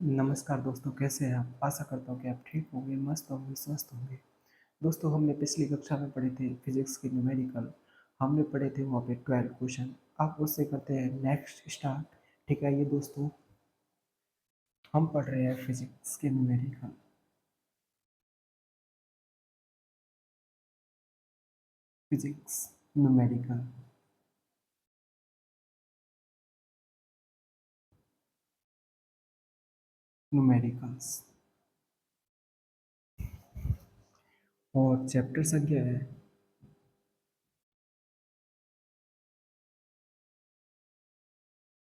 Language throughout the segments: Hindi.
नमस्कार दोस्तों, कैसे हैं आप? आशा करता हूँ कि आप ठीक होंगे, मस्त होंगे, स्वस्थ होंगे। दोस्तों, हमने पिछली कक्षा में पढ़े थे फिजिक्स के न्यूमेरिकल। हमने पढ़े थे वहाँ पे 12 क्वेश्चन। अब उससे करते हैं नेक्स्ट स्टार्ट। ठीक है, ये दोस्तों हम पढ़ रहे हैं फिजिक्स के न्यूमेरिकल। Physics numerical. न्यूमेरिकल्स और चैप्टर संख्या है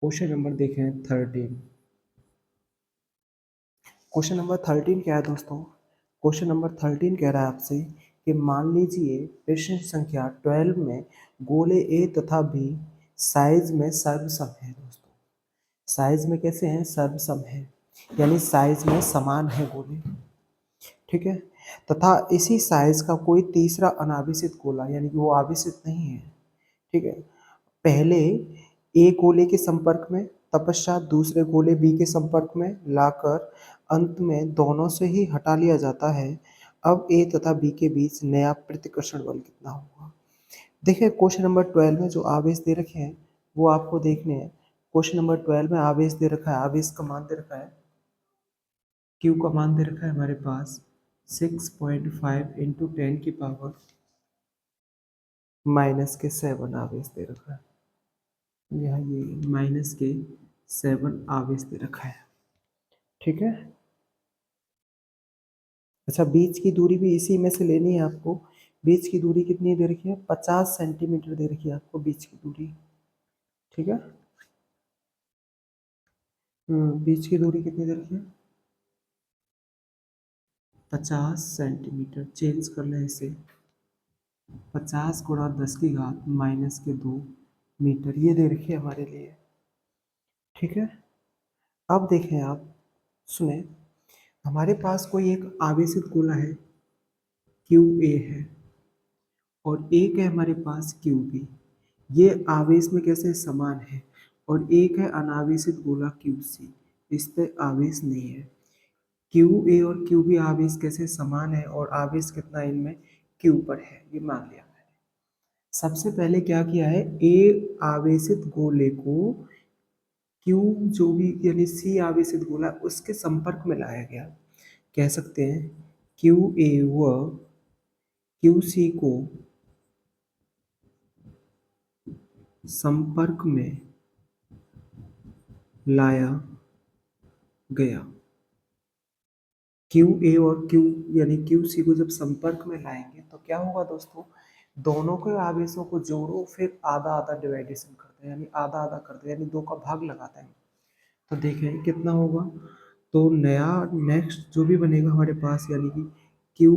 क्वेश्चन नंबर देखें 13। क्वेश्चन नंबर 13 क्या है दोस्तों? क्वेश्चन नंबर 13 कह रहा है आपसे कि मान लीजिए प्रश्न संख्या 12 में गोले ए तथा बी साइज में सर्वसम है। दोस्तों, साइज में कैसे हैं? सर्वसम है, यानी साइज में समान है गोले। ठीक है, तथा इसी साइज का कोई तीसरा अनावेशित गोला, यानी कि वो आवेशित नहीं है। ठीक है, पहले ए गोले के संपर्क में, तत्पश्चात दूसरे गोले बी के संपर्क में लाकर अंत में दोनों से ही हटा लिया जाता है। अब ए तथा बी के बीच नया प्रतिकर्षण बल कितना होगा? देखिए, क्वेश्चन नंबर 12 में जो आवेश दे रखे हैं वो आपको देखने हैं। क्वेश्चन नंबर 12 में आवेश दे रखा है, आवेश का मान दे रखा है, क्यू का मान दे रखा है हमारे पास 6.5 इंटू 10 की पावर -7 आवेश दे रखा है। यहाँ ये -7 आवेश दे रखा है। ठीक है, अच्छा, बीच की दूरी भी इसी में से लेनी है आपको। बीच की दूरी कितनी दे रखी है? 50 सेंटीमीटर दे रखी है आपको बीच की दूरी। ठीक है, बीच की दूरी कितनी दे रखी है? 50 सेंटीमीटर। चेंज कर लें इसे, 50 गुणा 10 की घात -2 मीटर, ये दे रखी है हमारे लिए। ठीक है, अब देखें आप, सुने, हमारे पास कोई एक आवेशित गोला है, क्यू ए है, और एक है हमारे पास क्यू बी। ये आवेश में कैसे समान है, और एक है अनावेशित गोला क्यू सी, इस पे आवेश नहीं है। क्यू ए और क्यू बी आवेश कैसे समान है, और आवेश कितना इनमें क्यू पर है, ये मान लिया मैंने। सबसे पहले क्या किया है, ए आवेशित गोले को क्यू, जो भी यानी सी आवेशित गोला, उसके संपर्क में लाया गया। कह सकते हैं क्यू ए व क्यू सी को संपर्क में लाया गया। क्यू ए और क्यू यानी क्यू सी को जब संपर्क में लाएंगे तो क्या होगा दोस्तों? दोनों के आवेशों को जोड़ो, फिर आधा आधा डिवाइडेशन करते हैं, यानी आधा आधा करते हैं, यानी 2 का भाग लगाते हैं। तो देखें कितना होगा। तो नया नेक्स्ट जो भी बनेगा हमारे पास, यानी कि क्यू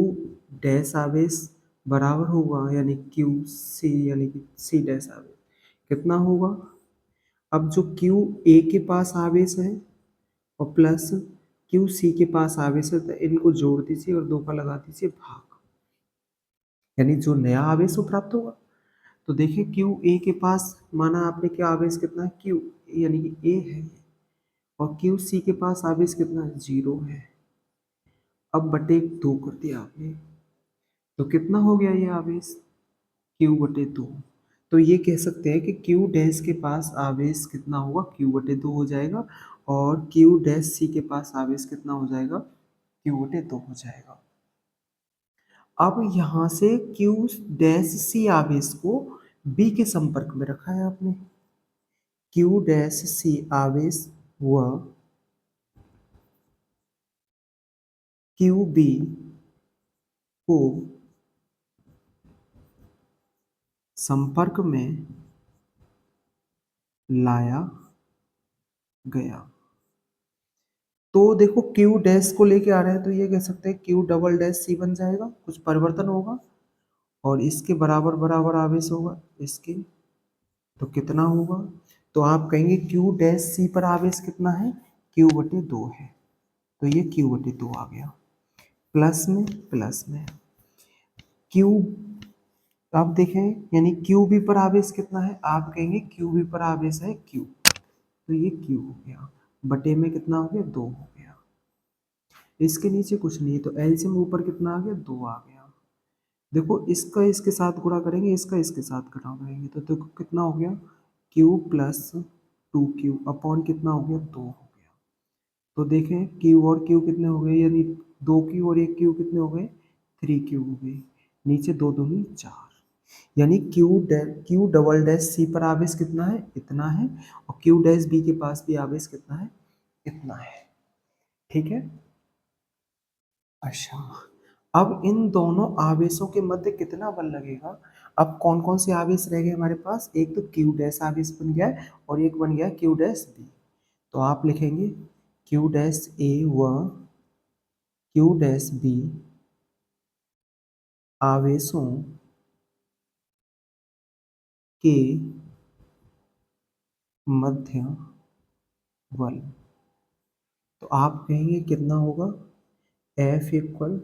डैश आवेश बराबर होगा, यानी क्यू सी, यानी कि सी डैश आवेश कितना होगा। अब जो क्यू ए के पास आवेश है और प्लस क्यू सी के पास आवेश है, तो इनको जोड़ दीजिए और 2 का लगा दीजिए भाग, यानी जो नया आवेश वो प्राप्त होगा। तो देखिए, क्यू ए के पास माना आपने क्या आवेश कितना है, क्यू यानी कि ए है, और क्यू सी के पास आवेश कितना है, 0 है। अब बटे 2 कर दिया आपने, तो कितना हो गया ये आवेश, क्यू बटे 2। तो ये कह सकते हैं कि क्यू डैश के पास आवेश कितना होगा, क्यू बटे 2 हो जाएगा, और क्यू डैश सी के पास आवेश कितना हो जाएगा, क्यू बटे 2 हो जाएगा। अब यहाँ से क्यू डैश सी आवेश को बी के संपर्क में रखा है आपने। क्यू डैश सी आवेश व क्यू बी को संपर्क में लाया गया। तो देखो, क्यू डैश को लेके आ रहे हैं तो ये कह सकते हैं क्यू डबल डैश सी बन जाएगा, कुछ परिवर्तन होगा, और इसके बराबर बराबर आवेश होगा इसके, तो कितना होगा? तो आप कहेंगे क्यू डैश सी पर आवेश कितना है, क्यू बटे 2 है, तो ये क्यू बटे 2 आ गया। प्लस में क्यू, आप देखें, यानी क्यू बी पर आवेश कितना है, आप कहेंगे क्यू बी पर आवेश है क्यू, तो ये क्यू हो गया। बटे में कितना हो गया 2 हो गया। इसके नीचे कुछ नहीं, तो एलसीएम ऊपर कितना आ गया 2 आ गया। देखो इसका इसके साथ गुणा करेंगे, इसका इसके साथ गुणा करेंगे, तो देखो कितना हो गया क्यू प्लस 2q अपॉन कितना हो गया 2 हो गया। तो देखें क्यू और क्यू कितने हो गए, यानी 2q और 1q कितने हो गए 3q हो गए। नीचे 2 दूनी 4, यानी क्यू डबल डैश सी पर आवेश कितना है इतना है, और क्यू डैश बी के पास भी आवेश कितना है इतना है। ठीक है। अच्छा, अब इन दोनों आवेशों के मध्य कितना बल लगेगा। अब कौन कौन से आवेश रह गए हमारे पास, एक तो क्यू डैश आवेश बन गया है और एक बन गया क्यू डैश बी। तो आप लिखेंगे क्यू डैश ए व क्यू डैश बी आवेशों के मध्य बल। तो आप कहेंगे कितना होगा, F equal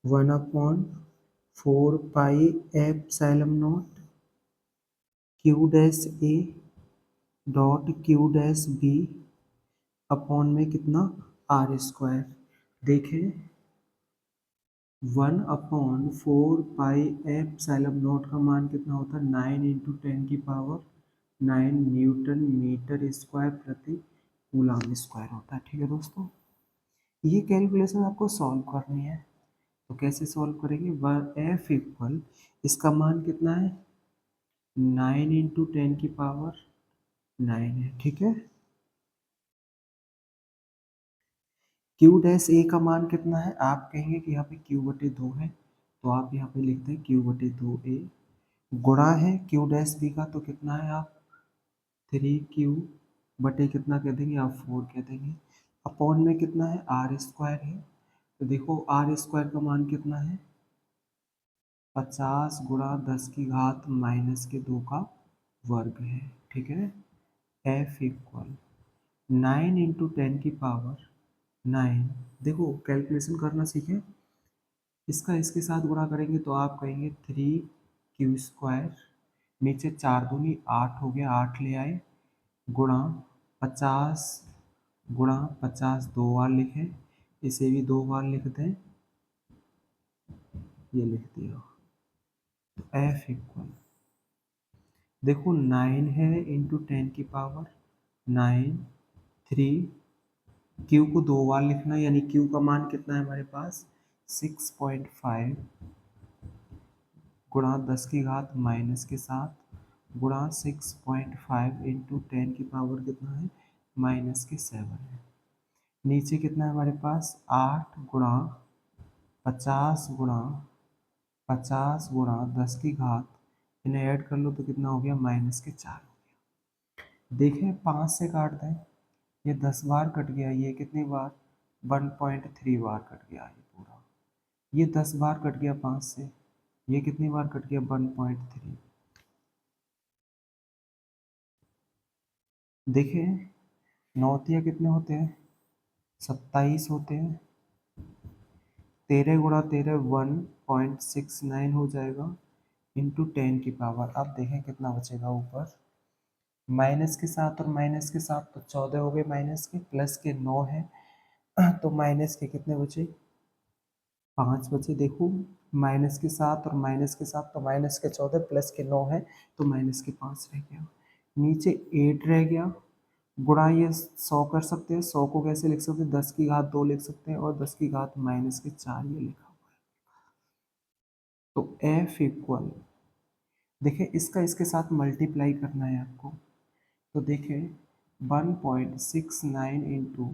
1/4 pi epsilon not Q dash A dot Q dash B upon में कितना आर स्क्वायर। देखें 1/4 पाई एप्सिलॉन नॉट का मान कितना होता है 9 × 10⁻⁹ न्यूटन मीटर स्क्वायर प्रति कूलम स्क्वायर होता है। ठीक है दोस्तों, ये कैलकुलेशन आपको सॉल्व करनी है। तो कैसे सॉल्व करेंगे, एफ इक्वल इसका मान कितना है 9 × 10⁻⁹ है। ठीक है, क्यू डैश ए का मान कितना है, आप कहेंगे कि यहाँ पे क्यू बटे 2 है, तो आप यहाँ पे लिखते हैं क्यू बटे 2a गुणा है क्यू डैश बी का, तो कितना है आप 3q बटे कितना कह देंगे आप 4 कह देंगे, अपॉन में कितना है आर स्क्वायर है। तो देखो आर स्क्वायर का मान कितना है 50 × 10⁻⁻² का वर्ग है। ठीक है, एफ इक्वल 9 × 10⁻⁹ देखो कैलकुलेशन करना सीखें, इसका इसके साथ गुणा करेंगे तो आप कहेंगे 3q², नीचे 4 दूनी 8 हो गया, 8 ले आए, गुणा 50 गुणा 50 दो बार लिखें, इसे भी दो बार लिख दें, ये लिख दिया। तो एफ इक्वल देखो 9 है इंटू 10⁻⁹ 3 क्यू को दो बार लिखना, यानी क्यू का मान कितना है हमारे पास 6.5 गुणा 10⁻⁻7 गुणा 6.5 इंटू 10⁻⁻ कितना है -7 है। नीचे कितना है हमारे पास 8 गुणा 50 गुणा 10⁻, इन्हें ऐड कर लो तो कितना हो गया -4 हो गया। देखें 5 से काट दें, ये 10 बार कट गया, ये कितनी बार 1.3 बार कट गया, ये पूरा ये 10 बार कट गया 5 से, ये कितनी बार कट गया 1.3। देखें नौतिया कितने होते हैं 27 होते हैं, 13 गुणा 13 1.69 हो जाएगा इंटू 10⁻। अब देखें कितना बचेगा ऊपर, माइनस के साथ और माइनस के साथ तो 14 हो गए, माइनस के प्लस के 9 है, तो माइनस के कितने बचे 5 बचे। देखो माइनस के साथ और माइनस के साथ तो माइनस के 14 प्लस के 9 है, तो माइनस के 5 रह गया, नीचे 8 रह गया, गुणा ये 100 कर सकते हैं, 100 को कैसे लिख सकते हैं 10⁻2 लिख सकते हैं, और 10⁻⁻4 ये लिखा हुआ है। तो एफ इक्वल देखिए इसका इसके साथ मल्टीप्लाई करना है आपको, तो देखिए 1.69 इंटू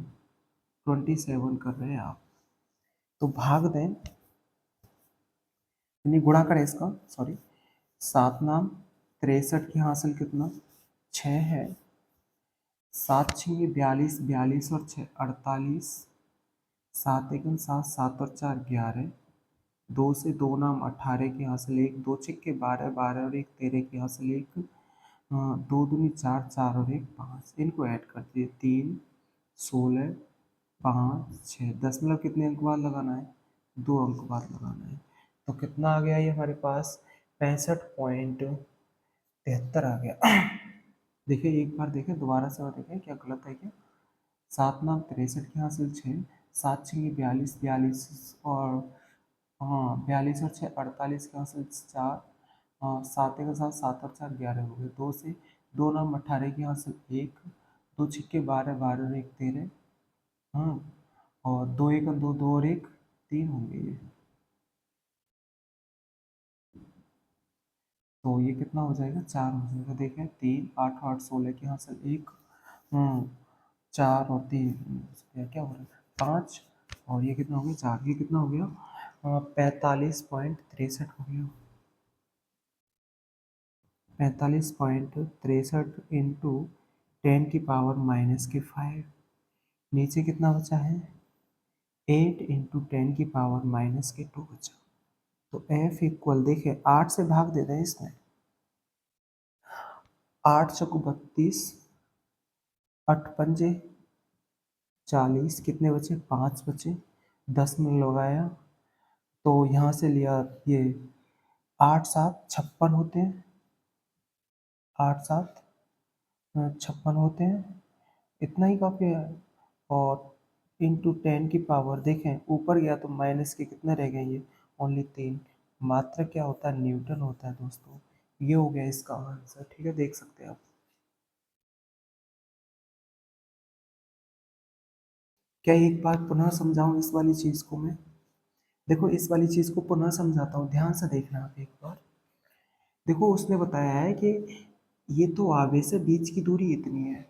27 कर रहे हैं आप, तो भाग दें यानी गुणा करें इसका, सॉरी 7 नाम 63 की हासिल कितना 6 है, 7 6 42 42 और 6 48, 7 एकम 7 7 और 4 11, 2 से 2 नाम 18 की हासिल 1, 2 छिक्के 12 12 और 1 13 की हासिल 1, 2 दूनी 4 4 और 1 5, इनको ऐड कर दिए 3 16 5 6 दशमलव कितने अंक बाद लगाना है 2 अंक बाद लगाना है, तो कितना आ गया ये हमारे पास 65.73 आ गया। देखिए एक बार देखें दोबारा से, और देखें क्या गलत है क्या, सात नाम 63 के हासिल 6, सात छिंगे 42, 42 और हाँ 42 और 6 48 के हासिल 4, सात एक सात, सात और 4 11 हो गए। दो से दो नाम 18 के हासिल 1, दो छिक्के 12, 12 और 1 13, हाँ और दो एक दो, दो और एक 3 होंगे ये। तो ये कितना हो जाएगा 4 हो जाएगा। देखें 3 8 8 16 के यहाँ से 1, 4 और 3 क्या हो रहा है 5 और ये कितना हो गया 4, ये कितना हो गया 45.63 हो गया। 45.63 इंटू 10 की पावर माइनस के 5, नीचे कितना बचा है 8 इंटू 10 की पावर माइनस के 2 बचा। तो F इक्वल देखे 8 से भाग दे रहे हैं इसमें, 8 चौको 32, 8 पंजे 40, कितने बचे 5 बचे, 10 में लगाया तो यहाँ से लिया ये 8 7 56 होते हैं, 8 7 56 होते हैं, इतना ही काफ़ी है। और इंटू 10 की पावर देखें ऊपर गया तो माइनस के कितने रह गए ये ओनली 3, मात्र क्या होता है न्यूटन होता है दोस्तों। ये हो गया इसका आंसर, ठीक है देख सकते हैं आप। क्या एक बार पुनः समझाऊं इस वाली चीज़ को मैं, देखो इस वाली चीज़ को पुनः समझाता हूँ, ध्यान से देखना आप एक बार। देखो उसने बताया है कि ये तो आवेश है, बीच की दूरी इतनी है,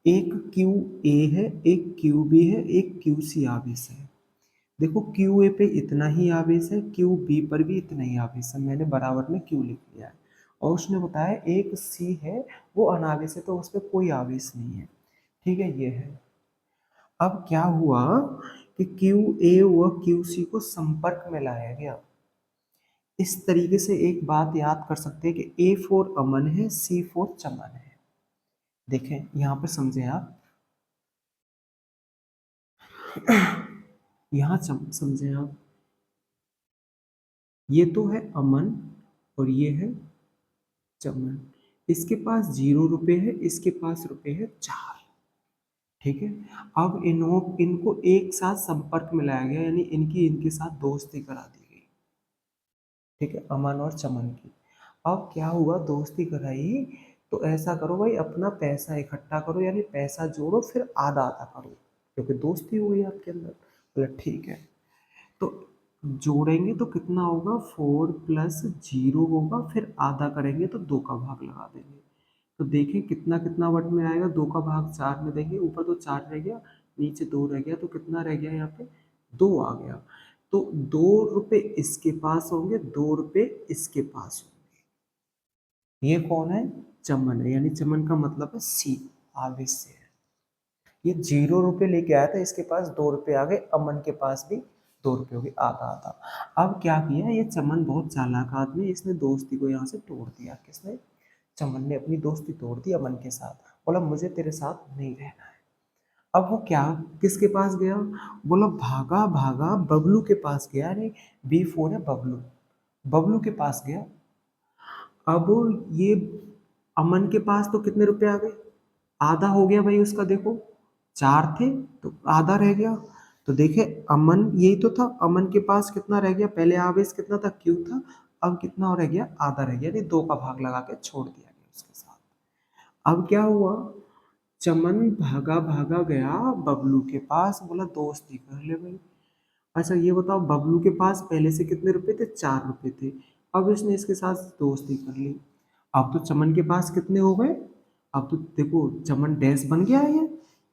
एक क्यू ए है, एक क्यू बी है, एक क्यू सी आवेश है। देखो क्यू ए पे इतना ही आवेश है, क्यू बी पर भी इतना ही आवेश है, मैंने बराबर में क्यू लिख लिया है। और उसने बताया एक सी है वो अनावेश है, तो उस पर कोई आवेश नहीं है, ठीक है ये है। अब क्या हुआ कि क्यू ए व क्यू सी को संपर्क में लाया गया। इस तरीके से एक बात याद कर सकते हैं कि ए फोर अमन है, सी फोर चमन है। देखें यहाँ पे समझे आप, यहाँ समझे आप, ये तो है अमन और ये है चमन, इसके पास 0 रुपए है, इसके पास रुपए है 4, ठीक है। अब इनको एक साथ संपर्क में लाया गया, यानी इनकी इनके साथ दोस्ती करा दी गई, ठीक है अमन और चमन की। अब क्या हुआ दोस्ती कराई, तो ऐसा करो भाई अपना पैसा इकट्ठा करो, यानी पैसा जोड़ो फिर आधा आधा करो, क्योंकि दोस्ती हो गई आपके अंदर। बोला ठीक है, तो जोड़ेंगे तो कितना होगा 4 प्लस 0 होगा, फिर आधा करेंगे तो 2 का भाग लगा देंगे। तो देखें कितना कितना वट में आएगा, 2 का भाग 4 में देंगे, ऊपर तो 4 रह गया, नीचे 2 रह गया, तो कितना रह गया यहाँ पे 2 आ गया। तो 2 रुपए इसके पास होंगे, 2 रुपए इसके पास होंगे। ये कौन है चमन है, यानी चमन का मतलब है सी, आवेश से है। ये 0 रुपए लेके आया था, इसके पास 2 रुपए आ गए, अमन के पास भी 2 रुपए हो गए, आधा आधा। अब क्या किया ये चमन बहुत चालाक आदमी, इसने दोस्ती को यहाँ से तोड़ दिया। किसने, चमन ने अपनी दोस्ती तोड़ दी अमन के साथ, बोला मुझे तेरे साथ नहीं रहना है। अब वो क्या किसके पास गया, बोला भागा भागा बबलू के पास गया, नहीं बी फोर है बबलू, बबलू के पास गया। अब ये अमन के पास तो कितने रुपए आ गए, आधा हो गया भाई उसका, देखो 4 थे तो आधा रह गया। तो देखे अमन यही तो था, अमन के पास कितना रह गया, पहले आवेश कितना था क्यू था, अब कितना रह गया आधा रह गया, यानी 2 का भाग लगा के छोड़ दिया गया उसके साथ। अब क्या हुआ, चमन भागा भागा गया बबलू के पास, बोला दोस्ती कर ले भाई। अच्छा ये बताओ बबलू के पास पहले से कितने रुपए थे, 4 रुपए थे, अब इसने इसके साथ दोस्ती कर ली। अब तो चमन के पास कितने हो गए, अब तो देखो चमन डैश बन गया है ये,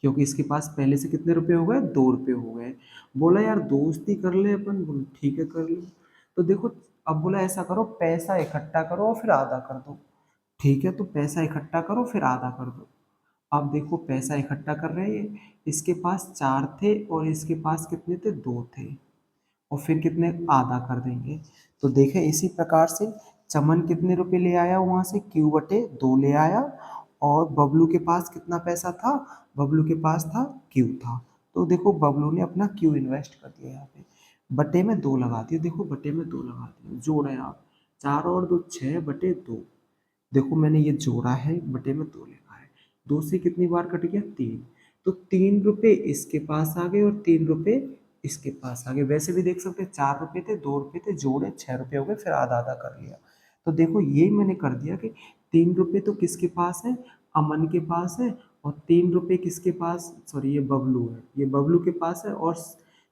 क्योंकि इसके पास पहले से कितने रुपए हो गए, 2 रुपए हो गए। बोला यार दोस्ती कर ले अपन, बोला ठीक है कर लो। तो देखो अब बोला ऐसा करो पैसा इकट्ठा करो और फिर आधा कर दो, ठीक है तो पैसा इकट्ठा करो फिर आधा कर दो। अब देखो पैसा इकट्ठा कर रहे हैं, इसके पास 4 थे और इसके पास कितने थे, 2 थे, और फिर कितने आधा कर देंगे। तो देखें इसी प्रकार से चमन कितने रुपए ले आया वहां से, क्यू बटे 2 ले आया, और बबलू के पास कितना पैसा था, बबलू के पास था क्यू था, तो देखो बबलू ने अपना क्यू इन्वेस्ट कर दिया यहाँ पे, बटे में 2 लगा दिया, देखो बटे में 2 लगा दिया, जोड़े आप 4 और 2 6 बटे 2, देखो मैंने ये जोड़ा है बटे में 2 लिखा है, 2 से कितनी बार कट गया 3, तो 3 रुपए इसके पास आ गए और 3 रुपए इसके पास आ गए। वैसे भी देख सकते हैं 4 रुपए थे, 2 रुपए थे, जोड़े 6 रुपए हो गए, फिर आधा आधा कर लिया। तो देखो यही मैंने कर दिया कि 3 रुपए तो किसके पास है, अमन के पास है, और 3 रुपए किसके पास, सॉरी ये बबलू है, ये बबलू के पास है, और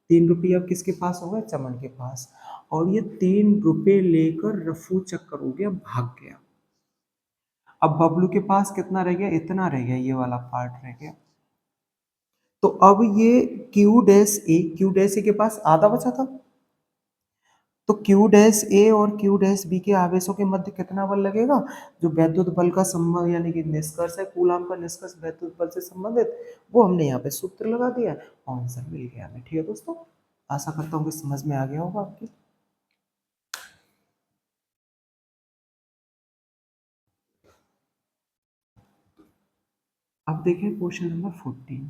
3 रुपये अब किसके पास हो गए, चमन के पास। और ये 3 रुपए लेकर रफू चक्कर हो गया, भाग गया। अब बबलू के पास कितना रह गया, इतना रह गया, ये वाला पार्ट रह गया। तो अब ये क्यू डैश ए के पास आधा बचा था। तो क्यू डैश ए और क्यू डैश बी के आवेशों के मध्य कितना बल लगेगा, जो वैद्युत बल का संबंध यानी कि निष्कर्ष है, कूलाम का निष्कर्ष वैद्युत बल से संबंधित, वो हमने यहाँ पे सूत्र लगा दिया, आंसर मिल गया हमें। ठीक है दोस्तों, आशा करता हूँ कि समझ में आ गया होगा आपकी। अब देखें क्वेश्चन नंबर 14।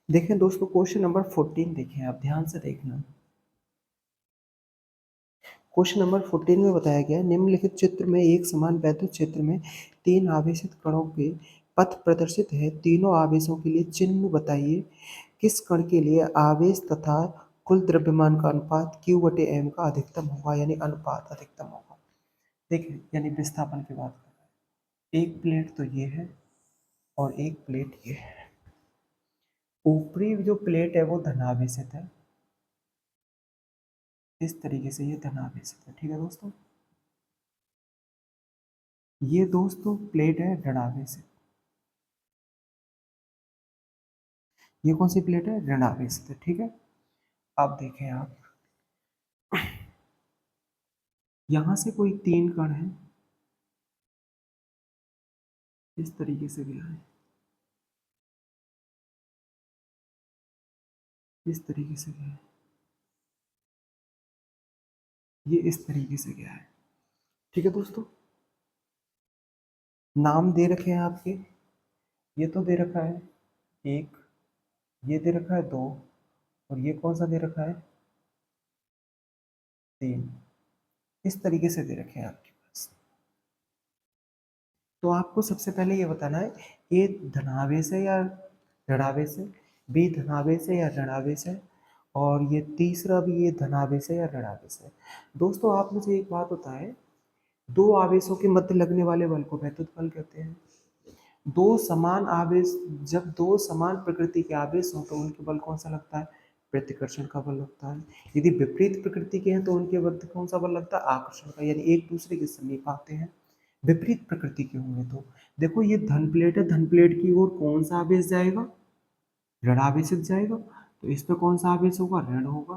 देखें दोस्तों क्वेश्चन नंबर 14 देखें, आप ध्यान से देखना। क्वेश्चन नंबर 14 में बताया गया है, निम्नलिखित चित्र में एक समान वैद्युत क्षेत्र में 3 आवेशित कणों के पथ प्रदर्शित है। तीनों आवेशों के लिए चिन्ह बताइए। किस कण के लिए आवेश तथा कुल द्रव्यमान का अनुपात Q/m का अधिकतम होगा, यानी अनुपात अधिकतम होगा। देखिए यानी विस्थापन की बात कर रहे हैं। एक प्लेट तो ये है और एक प्लेट ये है। ऊपरी जो प्लेट है वो धनावेशित है, इस तरीके से ये धनावेशित है। ठीक है दोस्तों, ये दोस्तों प्लेट है ऋणावेशित। ये कौन सी प्लेट है, ऋणावेशित है। ठीक है, अब देखें आप, यहां से कोई 3 कण है, इस तरीके से गया है, इस तरीके से गया है, ये इस तरीके से गया है। ठीक है दोस्तों, नाम दे रखे हैं आपके, ये तो दे रखा है 1, ये दे रखा है 2, और ये कौन सा दे रखा है 3, इस तरीके से दे रखे हैं आपके पास। तो आपको सबसे पहले ये बताना है ए धनावेश है या ऋणावेश है, बी धनावेश है या ऋणावेश है, और ये तीसरा भी ये धनावेश है या ऋणावेश है। दोस्तों आप मुझे एक बात बताएं, दो आवेशों के मध्य लगने वाले बल को वैद्युत बल कहते हैं। दो समान आवेश, जब दो समान प्रकृति के आवेश हों तो उनके बल कौन सा लगता है, प्रतिकर्षण का बल लगता है। यदि विपरीत प्रकृति के हैं तो उनके मध्य कौन सा बल लगता है, आकर्षण का, यानी एक दूसरे के समीप आते हैं। विपरीत प्रकृति के होंगे तो देखो ये धन प्लेट है, धन प्लेट की ओर कौन सा आवेश जाएगा, ऋण आवेशित जाएगा, तो इस पे कौन सा आवेश होगा, ऋण होगा।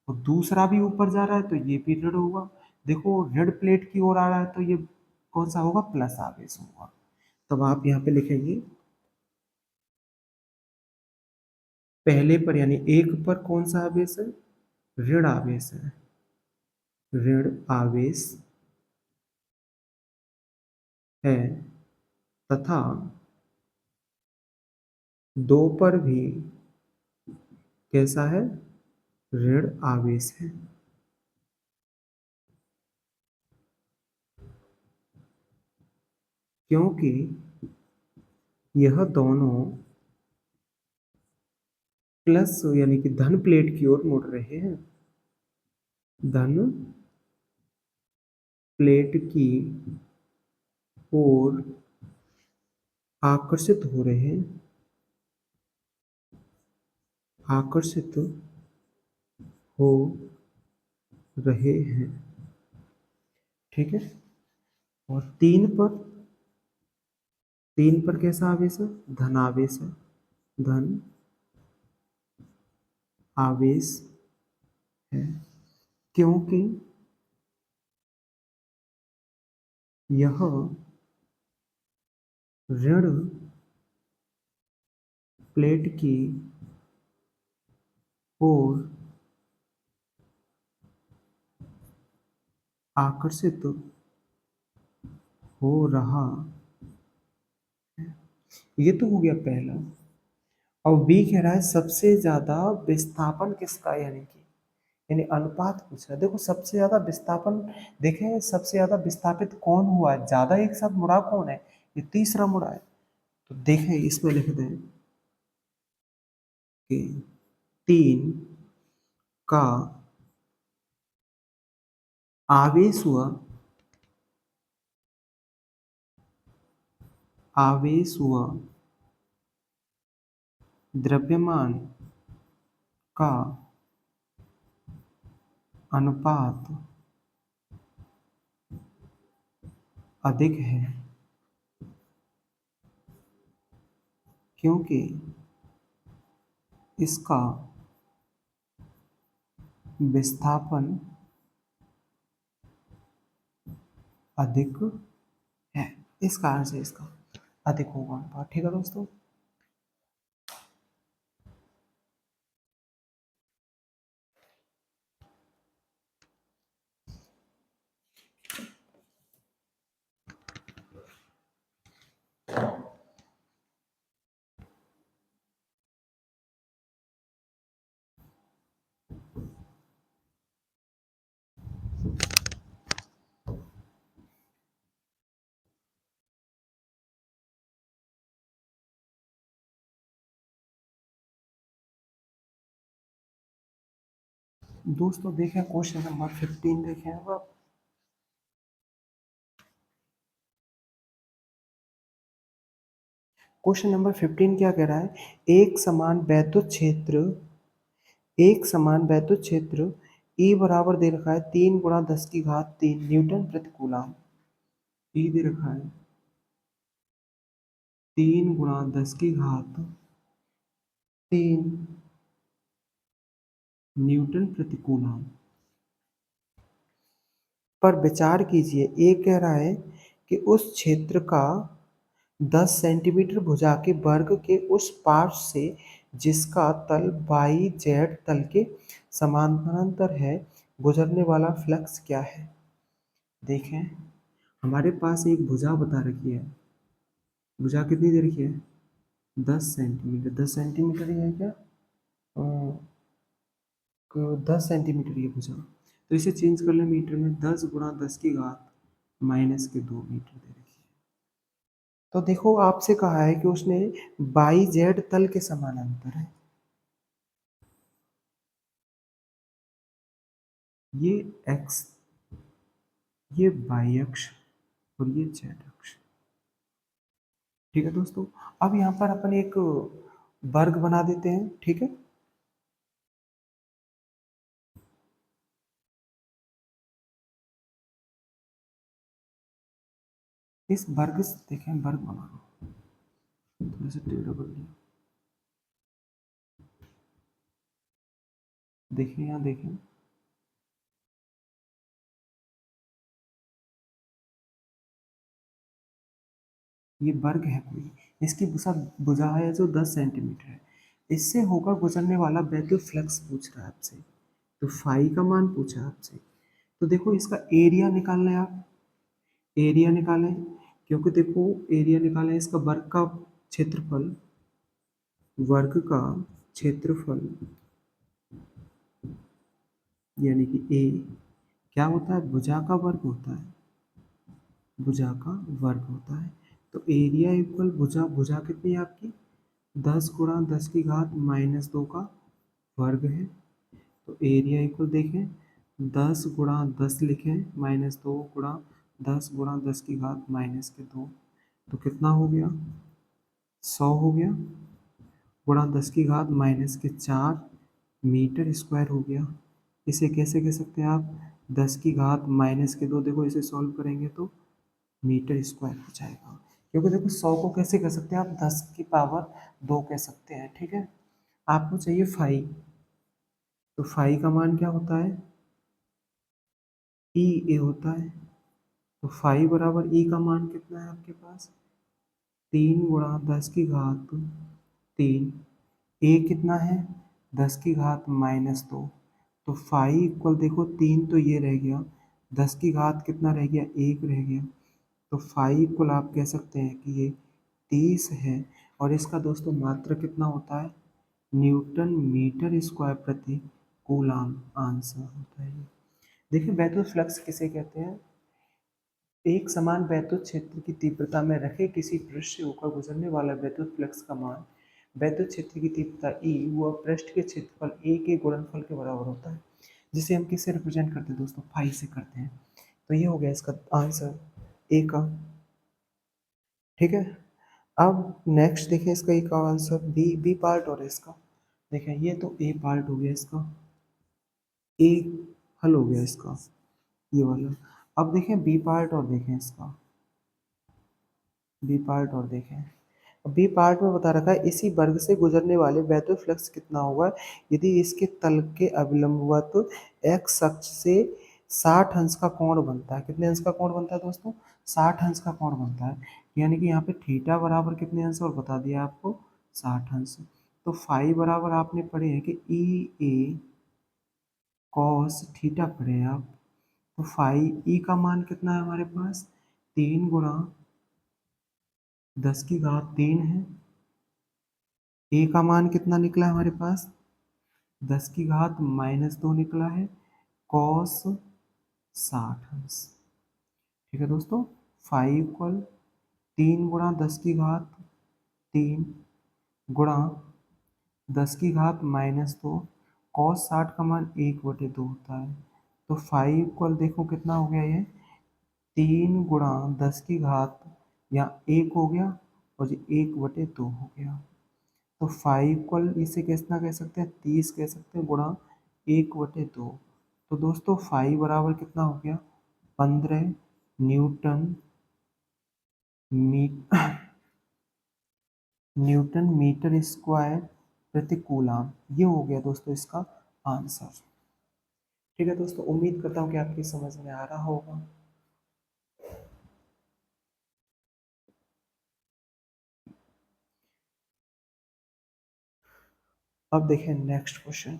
और दूसरा भी ऊपर जा रहा है तो ये भी ऋण होगा। देखो ऋण प्लेट की ओर आ रहा है तो ये कौन सा होगा, प्लस आवेश होगा। तब आप यहाँ पे लिखेंगे पहले पर यानी 1 पर कौन सा आवेश है, ऋण आवेश है, ऋण आवेश है, तथा 2 पर भी कैसा है, ऋण आवेश है। क्योंकि यह दोनों प्लस यानी कि धन प्लेट की ओर मुड़ रहे हैं, धन प्लेट की ओर आकर्षित हो रहे हैं, आकर्षित हो रहे हैं। ठीक है, और 3 पर कैसा आवेश है, धन आवेश है, धन आवेश है। क्योंकि यह ऋण प्लेट की ओर आकर्षित हो रहा है। ये तो हो गया पहला। और बी कह रहा है सबसे ज्यादा विस्थापन किसका, यानी अनुपात पूछ रहा है। देखो सबसे ज्यादा विस्थापन, देखें सबसे ज्यादा विस्थापित कौन हुआ है, ज्यादा एक साथ मुड़ा कौन है, ये तीसरा मुड़ा है। तो देखें इसमें लिख दें कि 3 का आवेश हुआ, आवेश हुआ द्रव्यमान का अनुपात अधिक है क्योंकि इसका विस्थापन अधिक है। इस कारण से इसका अधिक होगा अनुपात। ठीक है दोस्तों। दोस्तों देखें क्वेश्चन नंबर 15 देखें अब आप। क्वेश्चन नंबर 15 क्या कह रहा है, एक समान वैद्युत क्षेत्र E बराबर दे रखा है 3 × 10⁻³ न्यूटन प्रति कूलम। E दे रखा है 3 × 10⁻³ न्यूटन प्रति कूलम पर विचार कीजिए। ए कह रहा है कि उस क्षेत्र का 10 सेंटीमीटर भुजा के वर्ग के उस पार्श्व से जिसका तल वाई जेड तल के समानांतर है गुजरने वाला फ्लक्स क्या है। देखें हमारे पास एक भुजा बता रखी है, भुजा कितनी दे रखी है 10 सेंटीमीटर, 10 सेंटीमीटर ही है क्या, 10 सेंटीमीटर ये भुजा। तो इसे चेंज कर ले मीटर में, 10 × 10⁻² मीटर दे रखी है। तो देखो आपसे कहा है कि उसने वाई जेड तल के समानांतर है, ये एक्स, ये वाई अक्ष और ये जेड अक्ष। ठीक है दोस्तों। अब यहाँ पर अपन एक वर्ग बना देते हैं। ठीक है, इस वर्ग से देखें, वर्ग बना लो, थोड़ा सा टेढ़ा कर लिया। देखिए यहाँ देखें, ये वर्ग है कोई, इसकी भुजा है जो 10 सेंटीमीटर है, इससे होकर गुजरने वाला वैद्युत फ्लक्स पूछ रहा है आपसे। तो फाई का मान पूछा है आपसे। तो देखो इसका एरिया निकालना है आप, एरिया निकालें, क्योंकि देखो एरिया निकालें इसका वर्ग का क्षेत्रफल, वर्ग का क्षेत्रफल यानी कि ए क्या होता है, भुजा का वर्ग होता है, भुजा का वर्ग होता है। तो एरिया इक्वल भुजा, भुजा कितनी है आपकी 10 × 10⁻² का वर्ग है। तो एरिया इक्वल देखें 10 × 10 लिखें -2 × 10 × 10⁻², तो कितना हो गया 100 हो गया, गुणा 10⁻⁻4 मीटर स्क्वायर हो गया। इसे कैसे कह सकते हैं आप, 10⁻⁻², देखो इसे सॉल्व करेंगे तो मीटर स्क्वायर हो जाएगा। क्योंकि देखो 100 को कैसे कह सकते हैं आप, 10⁻² कह सकते हैं। ठीक है, आपको चाहिए फाई, तो फाई का मान क्या होता है, ई ए होता है, तो फाई बराबर ई का मान कितना है आपके पास, 3 × 10⁻³ 3। ए कितना है, 10⁻−2। तो फाई इक्वल देखो 3 तो ये रह गया, 10 की घात कितना रह गया, 1 रह गया। तो फाई इक्वल आप कह सकते हैं कि ये 30 है। और इसका दोस्तों मात्रा कितना होता है, न्यूटन मीटर स्क्वायर प्रति कूलाम आंसर होता है। देखिए वैद्युत फ्लक्स किसे कहते हैं, एक समान वैद्युत क्षेत्र की तीव्रता में रखे किसी पृष्ठ से होकर गुजरने वाला वैद्युत फ्लक्स का मान वैद्युत क्षेत्र की तीव्रता ई वह पृष्ठ के क्षेत्रफल ए के गुणनफल के बराबर होता है, जिसे हम किससे रिप्रेजेंट करते हैं दोस्तों, फाई से करते हैं। तो ये हो गया इसका आंसर ए का। ठीक है, अब नेक्स्ट देखें इसका एक आंसर बी पार्ट और इसका। देखें ये तो ए पार्ट हो गया इसका, ए हल हो गया इसका ये वाला। अब देखें बी पार्ट और देखें इसका, बी पार्ट और देखें। बी पार्ट में बता रखा है इसी वर्ग से गुजरने वाले वैद्युत फ्लक्स कितना होगा यदि इसके तल के अभिलंबवत एक्स अक्ष से 60 अंश का कोण बनता है। कितने अंश का कोण बनता है दोस्तों, 60 अंश का कोण बनता है। यानी कि यहाँ पे थीटा बराबर कितने अंश और बता दिया आपको, 60 अंश। तो फाई बराबर आपने पढ़े हैं कि ई ए कॉस थीटा पढ़े हैं आप। तो फाई ई का मान कितना है हमारे पास, 3 × 10⁻³ है। ए का मान कितना निकला है हमारे पास, 10⁻−2 निकला है, कॉस 60 अंश। ठीक है दोस्तों, फाइव इक्वल 3 × 10⁻³ गुणा 10⁻−2, कॉस 60 का मान 1/2 होता है। तो फाइव इक्वल देखो कितना हो गया ये, 3 × 10⁻, या 1 हो गया और ये 1/2 हो गया। तो फाइव इक्वल इसे कितना कह सकते हैं, 30 कह सकते हैं, गुणा 1/2। तो दोस्तों फाइव बराबर कितना हो गया, 15 न्यूटन न्यूटन मीटर स्क्वायर प्रति कूलाम। ये हो गया दोस्तों इसका आंसर। ठीक है दोस्तों, उम्मीद करता हूँ कि आपकी समझ में आ रहा होगा। अब देखें नेक्स्ट क्वेश्चन।